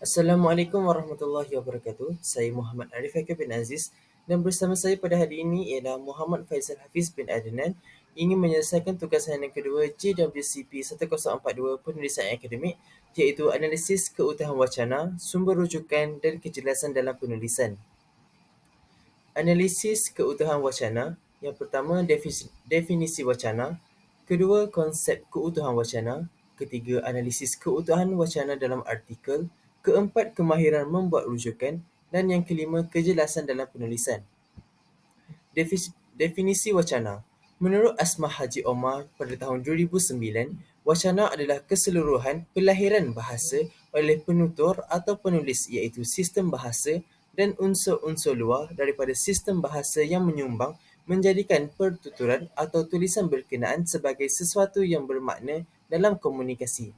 Assalamualaikum warahmatullahi wabarakatuh. Saya Muhammad Arif Hakim bin Aziz dan bersama saya pada hari ini ialah Muhammad Faizal Hafiz bin Adnan ingin menyelesaikan tugas harian yang kedua JWCP 1042 penulisan akademik iaitu analisis keutuhan wacana, sumber rujukan dan kejelasan dalam penulisan. Analisis keutuhan wacana. Yang pertama, definisi wacana. Kedua, konsep keutuhan wacana. Ketiga, analisis keutuhan wacana dalam artikel. Keempat, kemahiran membuat rujukan. Dan yang kelima, kejelasan dalam penulisan. Definisi wacana. Menurut Asma Haji Omar pada tahun 2009, wacana adalah keseluruhan pelahiran bahasa oleh penutur atau penulis iaitu sistem bahasa dan unsur-unsur luar daripada sistem bahasa yang menyumbang menjadikan pertuturan atau tulisan berkenaan sebagai sesuatu yang bermakna dalam komunikasi.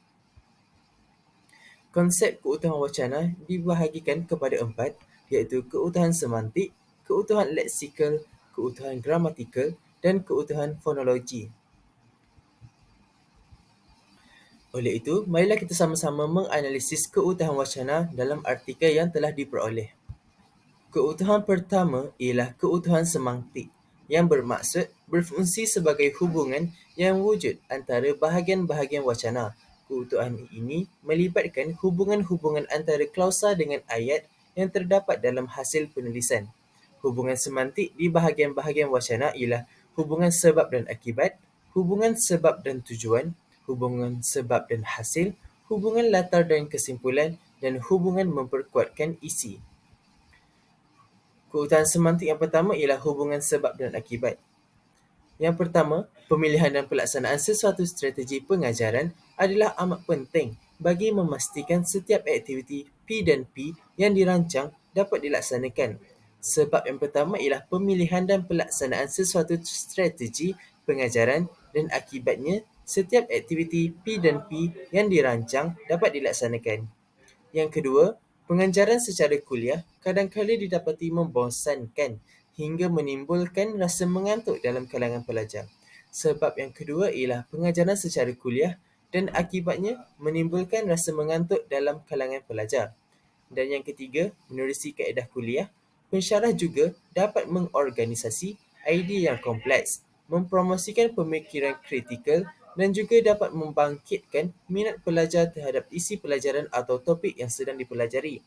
Konsep keutuhan wacana dibahagikan kepada empat, iaitu keutuhan semantik, keutuhan leksikal, keutuhan gramatikal dan keutuhan fonologi. Oleh itu, marilah kita sama-sama menganalisis keutuhan wacana dalam artikel yang telah diperoleh. Keutuhan pertama ialah keutuhan semantik, yang bermaksud berfungsi sebagai hubungan yang wujud antara bahagian-bahagian wacana. Keutuhan ini melibatkan hubungan-hubungan antara klausa dengan ayat yang terdapat dalam hasil penulisan. Hubungan semantik di bahagian-bahagian wacana ialah hubungan sebab dan akibat, hubungan sebab dan tujuan, hubungan sebab dan hasil, hubungan latar dan kesimpulan, dan hubungan memperkuatkan isi. Keutuhan semantik yang pertama ialah hubungan sebab dan akibat. Yang pertama, pemilihan dan pelaksanaan sesuatu strategi pengajaran adalah amat penting bagi memastikan setiap aktiviti P dan P yang dirancang dapat dilaksanakan. Sebab yang pertama ialah pemilihan dan pelaksanaan sesuatu strategi pengajaran dan akibatnya setiap aktiviti P dan P yang dirancang dapat dilaksanakan. Yang kedua, pengajaran secara kuliah kadang-kala didapati membosankan hingga menimbulkan rasa mengantuk dalam kalangan pelajar. Sebab yang kedua ialah pengajaran secara kuliah dan akibatnya menimbulkan rasa mengantuk dalam kalangan pelajar. Dan yang ketiga, menerusi kaedah kuliah, pensyarah juga dapat mengorganisasi idea yang kompleks, mempromosikan pemikiran kritikal dan juga dapat membangkitkan minat pelajar terhadap isi pelajaran atau topik yang sedang dipelajari.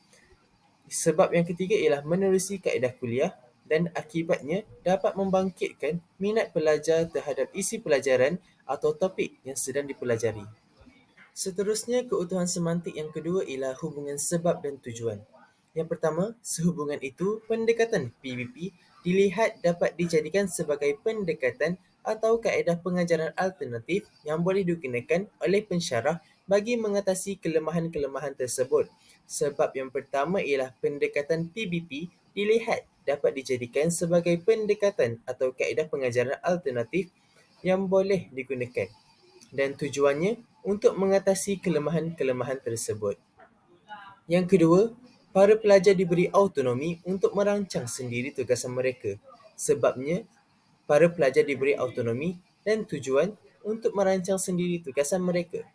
Sebab yang ketiga ialah menerusi kaedah kuliah dan akibatnya dapat membangkitkan minat pelajar terhadap isi pelajaran atau topik yang sedang dipelajari. Seterusnya, keutuhan semantik yang kedua ialah hubungan sebab dan tujuan. Yang pertama, sehubungan itu, pendekatan PBP dilihat dapat dijadikan sebagai pendekatan atau kaedah pengajaran alternatif yang boleh digunakan oleh pensyarah bagi mengatasi kelemahan-kelemahan tersebut. Sebab yang pertama ialah pendekatan PBP dilihat dapat dijadikan sebagai pendekatan atau kaedah pengajaran alternatif yang boleh digunakan dan tujuannya untuk mengatasi kelemahan-kelemahan tersebut. Yang kedua, para pelajar diberi autonomi untuk merancang sendiri tugasan mereka. Sebabnya, para pelajar diberi autonomi dan tujuan untuk merancang sendiri tugasan mereka.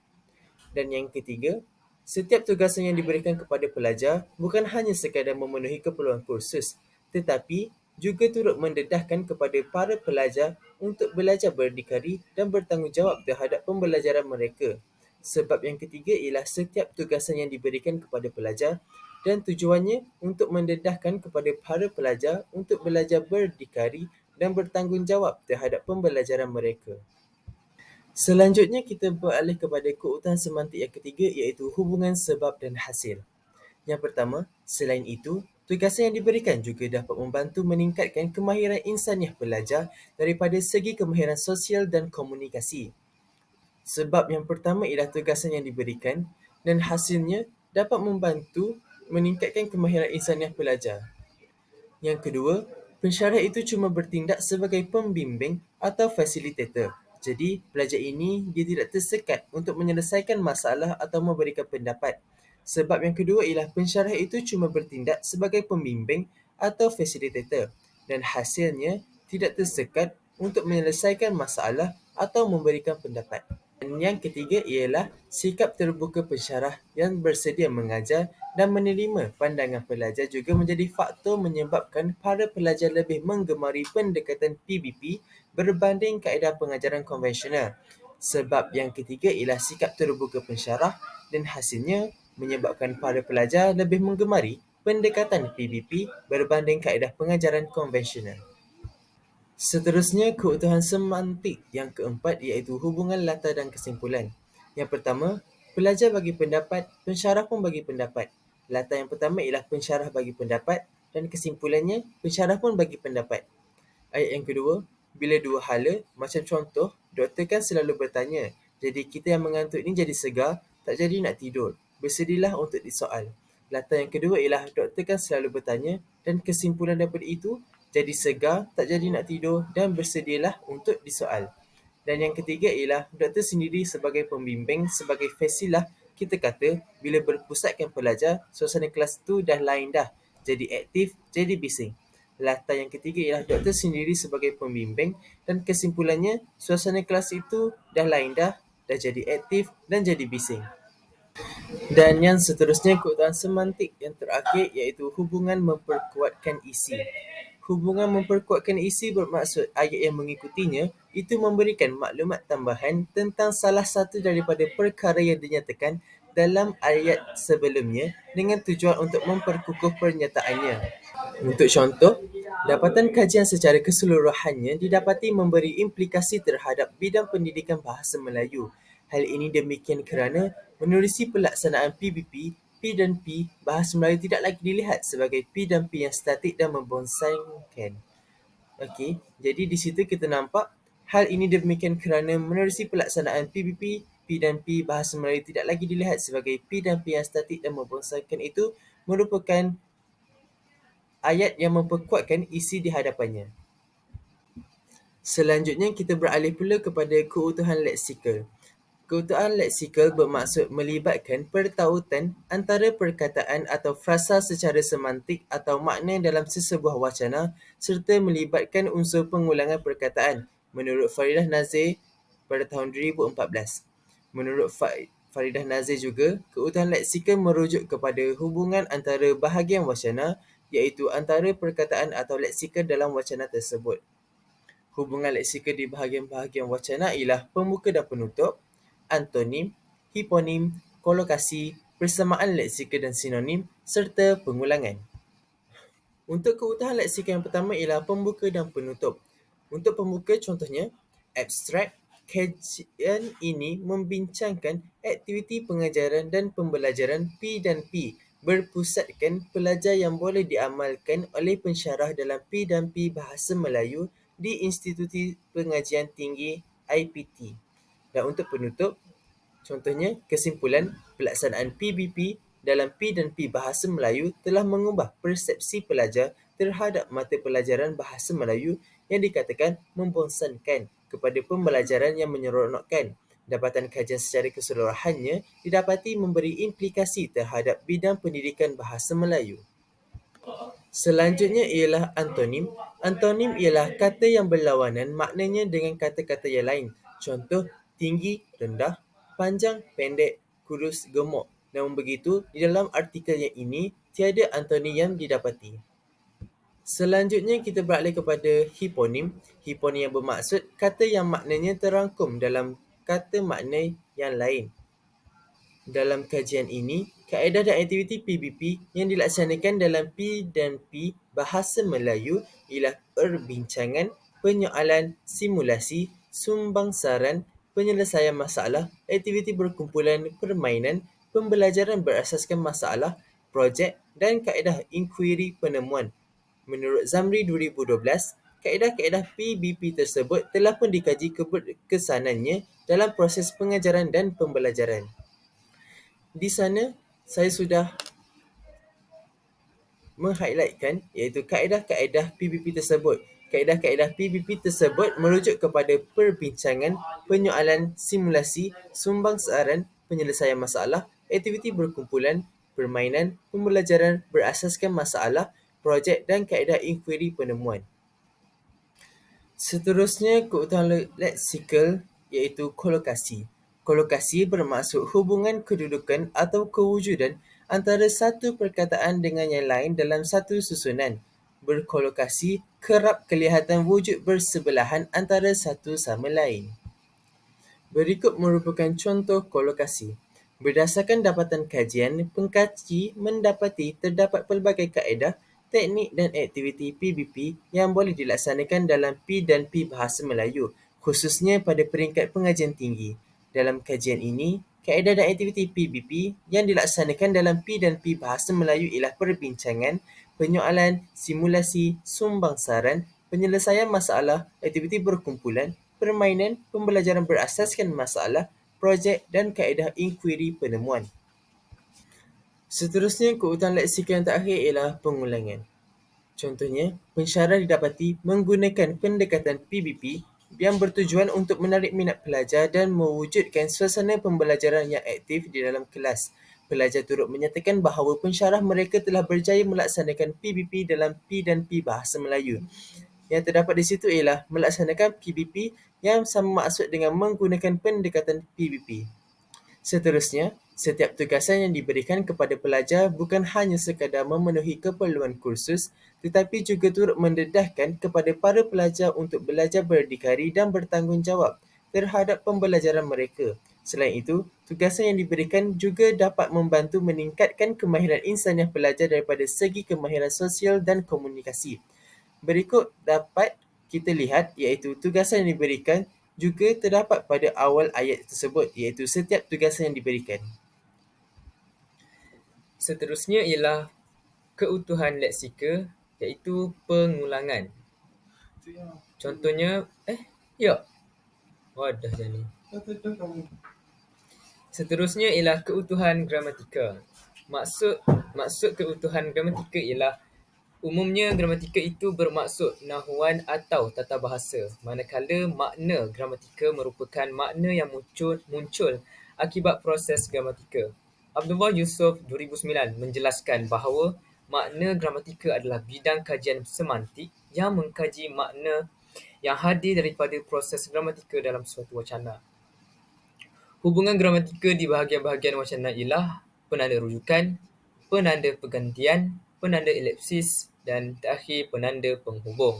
Dan yang ketiga, setiap tugasan yang diberikan kepada pelajar bukan hanya sekadar memenuhi keperluan kursus, tetapi juga turut mendedahkan kepada para pelajar untuk belajar berdikari dan bertanggungjawab terhadap pembelajaran mereka. Sebab yang ketiga ialah setiap tugasan yang diberikan kepada pelajar dan tujuannya untuk mendedahkan kepada para pelajar untuk belajar berdikari dan bertanggungjawab terhadap pembelajaran mereka. Selanjutnya kita beralih kepada keutuhan semantik yang ketiga iaitu hubungan sebab dan hasil. Yang pertama, selain itu, tugasan yang diberikan juga dapat membantu meningkatkan kemahiran insaniah pelajar daripada segi kemahiran sosial dan komunikasi. Sebab yang pertama ialah tugasan yang diberikan dan hasilnya dapat membantu meningkatkan kemahiran insaniah pelajar. Yang kedua, pensyarah itu cuma bertindak sebagai pembimbing atau fasilitator. Jadi, pelajar ini dia tidak tersekat untuk menyelesaikan masalah atau memberikan pendapat. Sebab yang kedua ialah pensyarah itu cuma bertindak sebagai pembimbing atau fasilitator dan hasilnya tidak tersekat untuk menyelesaikan masalah atau memberikan pendapat. Yang ketiga ialah sikap terbuka pensyarah yang bersedia mengajar dan menerima pandangan pelajar juga menjadi faktor menyebabkan para pelajar lebih menggemari pendekatan PBP berbanding kaedah pengajaran konvensional. Sebab yang ketiga ialah sikap terbuka pensyarah dan hasilnya menyebabkan para pelajar lebih menggemari pendekatan PBP berbanding kaedah pengajaran konvensional. Seterusnya, keutuhan semantik yang keempat iaitu hubungan latar dan kesimpulan. Yang pertama, pelajar bagi pendapat, pensyarah pun bagi pendapat. Latar yang pertama ialah pensyarah bagi pendapat dan kesimpulannya pensyarah pun bagi pendapat. Ayat yang kedua, bila dua hala, macam contoh, doktor kan selalu bertanya, jadi kita yang mengantuk ni jadi segar, tak jadi nak tidur. Bersedilah untuk disoal. Latar yang kedua ialah doktor kan selalu bertanya dan kesimpulan daripada itu, jadi segar, tak jadi nak tidur dan bersedialah untuk disoal. Dan yang ketiga ialah doktor sendiri sebagai pembimbing, sebagai fasilah, kita kata bila berpusatkan pelajar, suasana kelas tu dah lain dah. Jadi aktif, jadi bising. Latar yang ketiga ialah doktor sendiri sebagai pembimbing dan kesimpulannya suasana kelas itu dah lain dah jadi aktif dan jadi bising. Dan yang seterusnya keutuhan semantik yang terakhir iaitu hubungan memperkuatkan isi. Hubungan memperkuatkan isi bermaksud ayat yang mengikutinya itu memberikan maklumat tambahan tentang salah satu daripada perkara yang dinyatakan dalam ayat sebelumnya dengan tujuan untuk memperkukuh pernyataannya. Untuk contoh, dapatan kajian secara keseluruhannya didapati memberi implikasi terhadap bidang pendidikan bahasa Melayu. Hal ini demikian kerana menerusi pelaksanaan PBP, P dan P bahasa Melayu tidak lagi dilihat sebagai P dan P yang statik dan membosankan. Okey, jadi di situ kita nampak hal ini demikian kerana menerusi pelaksanaan PBP, P dan P bahasa Melayu tidak lagi dilihat sebagai P dan P yang statik dan membosankan itu merupakan ayat yang memperkuatkan isi di hadapannya. Selanjutnya kita beralih pula kepada keutuhan leksikal. Keutuhan leksikal bermaksud melibatkan pertautan antara perkataan atau frasa secara semantik atau makna dalam sesebuah wacana serta melibatkan unsur pengulangan perkataan menurut Faridah Nazir pada tahun 2014. Menurut Faridah Nazir juga, keutuhan leksikal merujuk kepada hubungan antara bahagian wacana iaitu antara perkataan atau leksikal dalam wacana tersebut. Hubungan leksikal di bahagian-bahagian wacana ialah pembuka dan penutup, antonim, hiponim, kolokasi, persamaan leksikal dan sinonim serta pengulangan. Untuk keutuhan leksikal yang pertama ialah pembuka dan penutup. Untuk pembuka contohnya, abstrak, kajian ini membincangkan aktiviti pengajaran dan pembelajaran P dan P berpusatkan pelajar yang boleh diamalkan oleh pensyarah dalam P dan P Bahasa Melayu di Instituti Pengajian Tinggi IPT. Dan untuk penutup, contohnya, kesimpulan pelaksanaan PBP dalam P dan P Bahasa Melayu telah mengubah persepsi pelajar terhadap mata pelajaran Bahasa Melayu yang dikatakan membosankan kepada pembelajaran yang menyeronokkan. Dapatan kajian secara keseluruhannya didapati memberi implikasi terhadap bidang pendidikan Bahasa Melayu. Selanjutnya ialah antonim. Antonim ialah kata yang berlawanan maknanya dengan kata-kata yang lain. Contoh, tinggi, rendah, panjang, pendek, kurus, gemuk. Namun begitu, di dalam artikel yang ini, tiada antonim yang didapati. Selanjutnya kita beralih kepada hiponim. Hiponim yang bermaksud kata yang maknanya terangkum dalam kata makna yang lain. Dalam kajian ini, kaedah dan aktiviti PBP yang dilaksanakan dalam P dan P Bahasa Melayu ialah perbincangan, penyoalan, simulasi, sumbangsaran, penyelesaian masalah, aktiviti berkumpulan, permainan, pembelajaran berasaskan masalah, projek dan kaedah inkuiri penemuan. Menurut Zamri 2012, kaedah-kaedah PBP tersebut telah pun dikaji keberkesanannya dalam proses pengajaran dan pembelajaran. Di sana, saya sudah meng-highlightkan iaitu kaedah-kaedah PBP tersebut. Kaedah-kaedah PBP tersebut merujuk kepada perbincangan, penyoalan, simulasi, sumbangsaran, penyelesaian masalah, aktiviti berkumpulan, permainan, pembelajaran berasaskan masalah, projek dan kaedah inkuiri penemuan. Seterusnya, keutuhan leksikal iaitu kolokasi. Kolokasi bermaksud hubungan kedudukan atau kewujudan antara satu perkataan dengan yang lain dalam satu susunan. Berkolokasi kerap kelihatan wujud bersebelahan antara satu sama lain. Berikut merupakan contoh kolokasi. Berdasarkan dapatan kajian, pengkaji mendapati terdapat pelbagai kaedah, teknik dan aktiviti PBP yang boleh dilaksanakan dalam P dan P Bahasa Melayu, khususnya pada peringkat pengajian tinggi. Dalam kajian ini, kaedah dan aktiviti PBP yang dilaksanakan dalam P dan P Bahasa Melayu ialah perbincangan, penyoalan, simulasi, sumbangsaran, penyelesaian masalah, aktiviti berkumpulan, permainan, pembelajaran berasaskan masalah, projek dan kaedah inkuiri penemuan. Seterusnya, keutuhan leksika yang terakhir ialah pengulangan. Contohnya, pensyarah didapati menggunakan pendekatan PBP yang bertujuan untuk menarik minat pelajar dan mewujudkan suasana pembelajaran yang aktif di dalam kelas. Pelajar turut menyatakan bahawa pensyarah mereka telah berjaya melaksanakan PBP dalam P dan P Bahasa Melayu. Yang terdapat di situ ialah melaksanakan PBP yang sama maksud dengan menggunakan pendekatan PBP. Seterusnya, setiap tugasan yang diberikan kepada pelajar bukan hanya sekadar memenuhi keperluan kursus, tetapi juga turut mendedahkan kepada para pelajar untuk belajar berdikari dan bertanggungjawab terhadap pembelajaran mereka. Selain itu, tugasan yang diberikan juga dapat membantu meningkatkan kemahiran insaniah pelajar daripada segi kemahiran sosial dan komunikasi. Berikut dapat kita lihat iaitu tugasan yang diberikan juga terdapat pada awal ayat tersebut iaitu setiap tugasan yang diberikan. Seterusnya ialah keutuhan leksika iaitu pengulangan. Contohnya, ya. Wadah jadi. Seterusnya ialah keutuhan gramatika. Maksud keutuhan gramatika ialah umumnya gramatika itu bermaksud nahuan atau tata bahasa, manakala makna gramatika merupakan makna yang muncul akibat proses gramatika. Abdullah Yusof 2009 menjelaskan bahawa makna gramatika adalah bidang kajian semantik yang mengkaji makna yang hadir daripada proses gramatika dalam suatu wacana. Hubungan gramatika di bahagian-bahagian wacana ialah penanda rujukan, penanda pergantian, penanda elipsis dan terakhir penanda penghubung.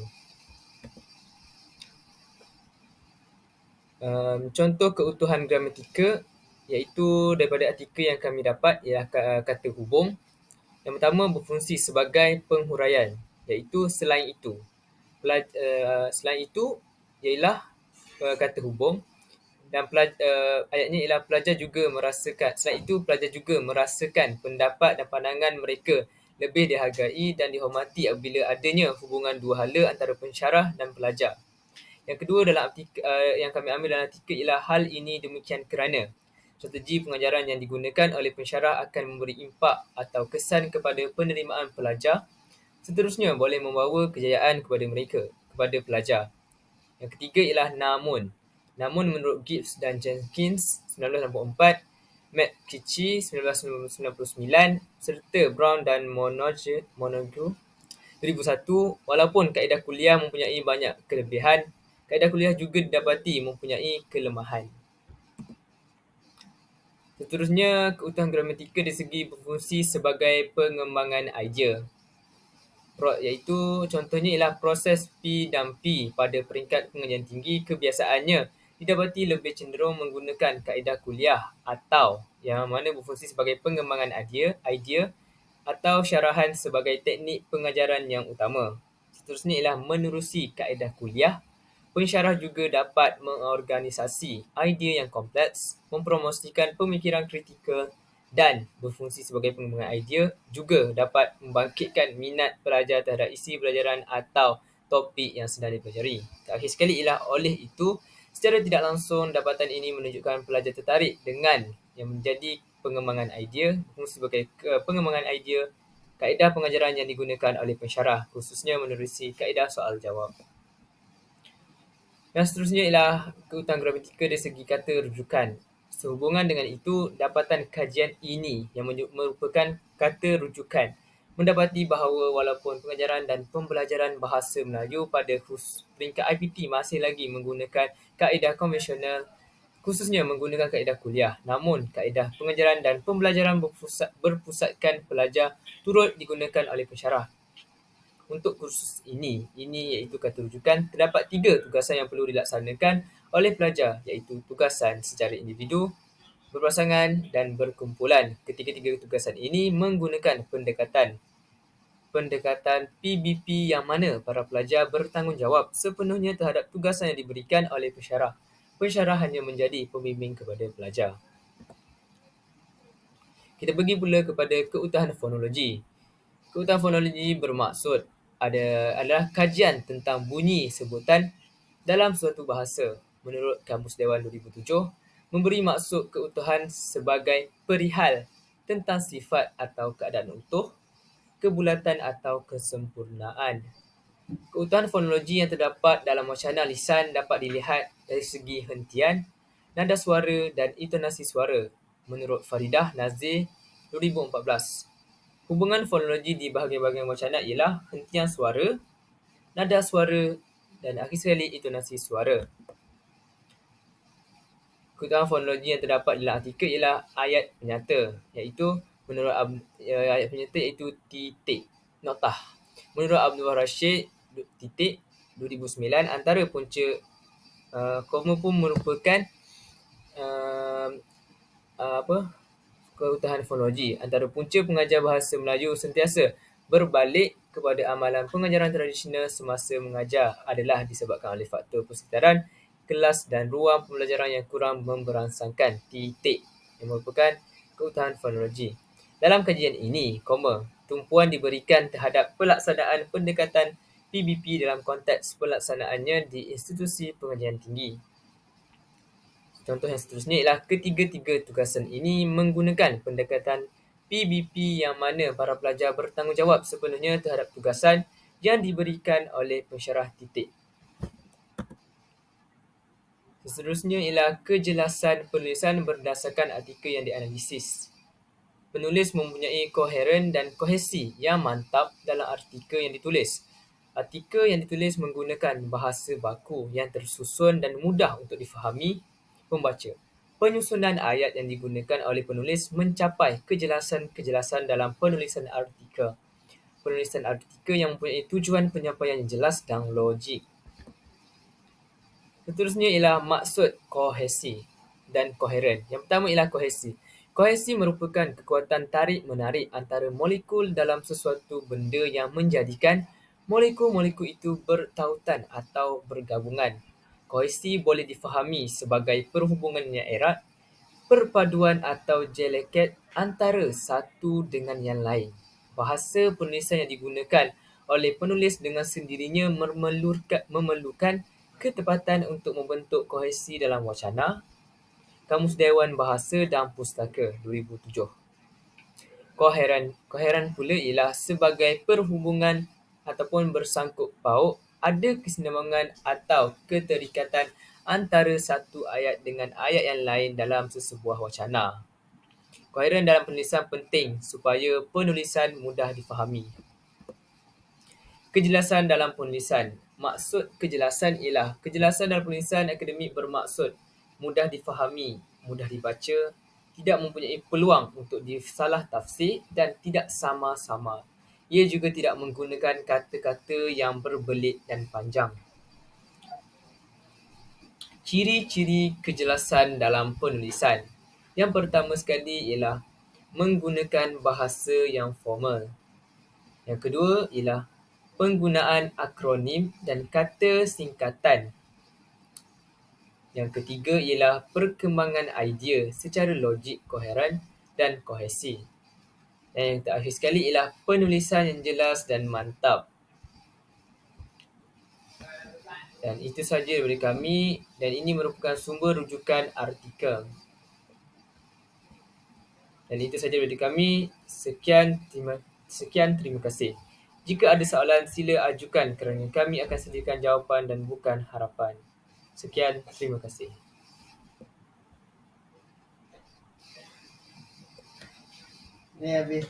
Contoh keutuhan gramatika iaitu daripada artikel yang kami dapat ialah kata hubung. Yang pertama berfungsi sebagai penghuraian iaitu selain itu. Selain itu ialah kata hubung dan ayatnya ialah pelajar juga merasakan. Selain itu pelajar juga merasakan pendapat dan pandangan mereka lebih dihargai dan dihormati apabila adanya hubungan dua hala antara pensyarah dan pelajar. Yang kedua dalam artikel yang kami ambil dalam artikel ialah hal ini demikian kerana strategi pengajaran yang digunakan oleh pensyarah akan memberi impak atau kesan kepada penerimaan pelajar. Seterusnya boleh membawa kejayaan kepada pelajar. Yang ketiga ialah namun. Namun menurut Gibbs dan Jenkins 1964, McKichie 1999 serta Brown dan Montague 2001, walaupun kaedah kuliah mempunyai banyak kelebihan, kaedah kuliah juga didapati mempunyai kelemahan. Seterusnya, keutuhan gramatika dari segi berfungsi sebagai pengembangan idea. Iaitu contohnya ialah proses P dan P pada peringkat pengajian tinggi kebiasaannya didapati lebih cenderung menggunakan kaedah kuliah atau yang mana berfungsi sebagai pengembangan idea atau syarahan sebagai teknik pengajaran yang utama. Seterusnya ialah menerusi kaedah kuliah. Pensyarah juga dapat mengorganisasi idea yang kompleks, mempromosikan pemikiran kritikal dan berfungsi sebagai pengembangan idea juga dapat membangkitkan minat pelajar terhadap isi pelajaran atau topik yang sedang dipelajari. Terakhir sekali ialah oleh itu, secara tidak langsung dapatan ini menunjukkan pelajar tertarik dengan yang menjadi pengembangan idea, berfungsi sebagai pengembangan idea, kaedah pengajaran yang digunakan oleh pensyarah, khususnya menerusi kaedah soal jawab. Dan seterusnya ialah keutuhan gramatika dari segi kata rujukan. Sehubungan dengan itu, dapatan kajian ini yang merupakan kata rujukan mendapati bahawa walaupun pengajaran dan pembelajaran bahasa Melayu pada peringkat IPT masih lagi menggunakan kaedah konvensional, khususnya menggunakan kaedah kuliah. Namun, kaedah pengajaran dan pembelajaran berpusatkan pelajar turut digunakan oleh pensyarah. Untuk kursus ini iaitu kata rujukan, terdapat 3 tugasan yang perlu dilaksanakan oleh pelajar, iaitu tugasan secara individu, berpasangan dan berkumpulan. Ketiga-tiga tugasan ini menggunakan pendekatan PBP yang mana para pelajar bertanggungjawab sepenuhnya terhadap tugasan yang diberikan oleh pensyarah. Pensyarah hanya menjadi pembimbing kepada pelajar. Kita pergi pula kepada keutuhan fonologi. Keutuhan fonologi bermaksud adalah kajian tentang bunyi sebutan dalam suatu bahasa. Menurut Kamus Dewan 2007, memberi maksud keutuhan sebagai perihal tentang sifat atau keadaan utuh, kebulatan atau kesempurnaan. Keutuhan fonologi yang terdapat dalam wacana lisan dapat dilihat dari segi hentian, nada suara dan intonasi suara. Menurut Faridah Nazir 2014, hubungan fonologi di bahagian-bahagian wacana ialah hentian suara, nada suara dan akhir sekali intonasi suara. Keutuhan fonologi yang terdapat dalam artikel ialah ayat penyata, iaitu menurut ayat penyata iaitu titik, noktah. Menurut Abdul Rashid titik 2009, antara punca koma pun merupakan keutuhan fonologi. Antara punca pengajar bahasa Melayu sentiasa berbalik kepada amalan pengajaran tradisional semasa mengajar adalah disebabkan oleh faktor persekitaran, kelas dan ruang pembelajaran yang kurang memberangsangkan. Titik yang merupakan keutuhan fonologi. Dalam kajian ini, tumpuan diberikan terhadap pelaksanaan pendekatan PBP dalam konteks pelaksanaannya di institusi pengajian tinggi. Contoh yang seterusnya ialah ketiga-tiga tugasan ini menggunakan pendekatan PBP yang mana para pelajar bertanggungjawab sepenuhnya terhadap tugasan yang diberikan oleh pensyarah. Titik. Seterusnya ialah kejelasan penulisan berdasarkan artikel yang dianalisis. Penulis mempunyai koheren dan kohesi yang mantap dalam artikel yang ditulis. Artikel yang ditulis menggunakan bahasa baku yang tersusun dan mudah untuk difahami pembaca. Penyusunan ayat yang digunakan oleh penulis mencapai kejelasan dalam penulisan artikel. Penulisan artikel yang mempunyai tujuan penyampaian yang jelas dan logik. Seterusnya ialah maksud kohesi dan koheren. Yang pertama ialah kohesi. Kohesi merupakan kekuatan tarik-menarik antara molekul dalam sesuatu benda yang menjadikan molekul-molekul itu bertautan atau bergabungan. Kohesi boleh difahami sebagai perhubungan yang erat, perpaduan atau jeleket antara satu dengan yang lain. Bahasa penulisan yang digunakan oleh penulis dengan sendirinya memerlukan ketepatan untuk membentuk kohesi dalam wacana. Kamus Dewan Bahasa dan Pustaka 2007. Koheren pula ialah sebagai perhubungan ataupun bersangkut paut, ada kesinambungan atau keterikatan antara satu ayat dengan ayat yang lain dalam sesebuah wacana. Koheren dalam penulisan penting supaya penulisan mudah difahami. Kejelasan dalam penulisan. Maksud kejelasan ialah kejelasan dalam penulisan akademik bermaksud mudah difahami, mudah dibaca, tidak mempunyai peluang untuk disalah tafsir dan tidak sama-sama. Ia juga tidak menggunakan kata-kata yang berbelit dan panjang. Ciri-ciri kejelasan dalam penulisan. Yang pertama sekali ialah menggunakan bahasa yang formal. Yang kedua ialah penggunaan akronim dan kata singkatan. Yang ketiga ialah perkembangan idea secara logik, koheren dan kohesi. Dan yang terakhir sekali ialah penulisan yang jelas dan mantap. Dan itu sahaja daripada kami, dan ini merupakan sumber rujukan artikel. Dan itu sahaja daripada kami. Sekian, terima kasih. Jika ada soalan, sila ajukan kerana kami akan sediakan jawapan dan bukan harapan. Sekian, terima kasih. Ni habis.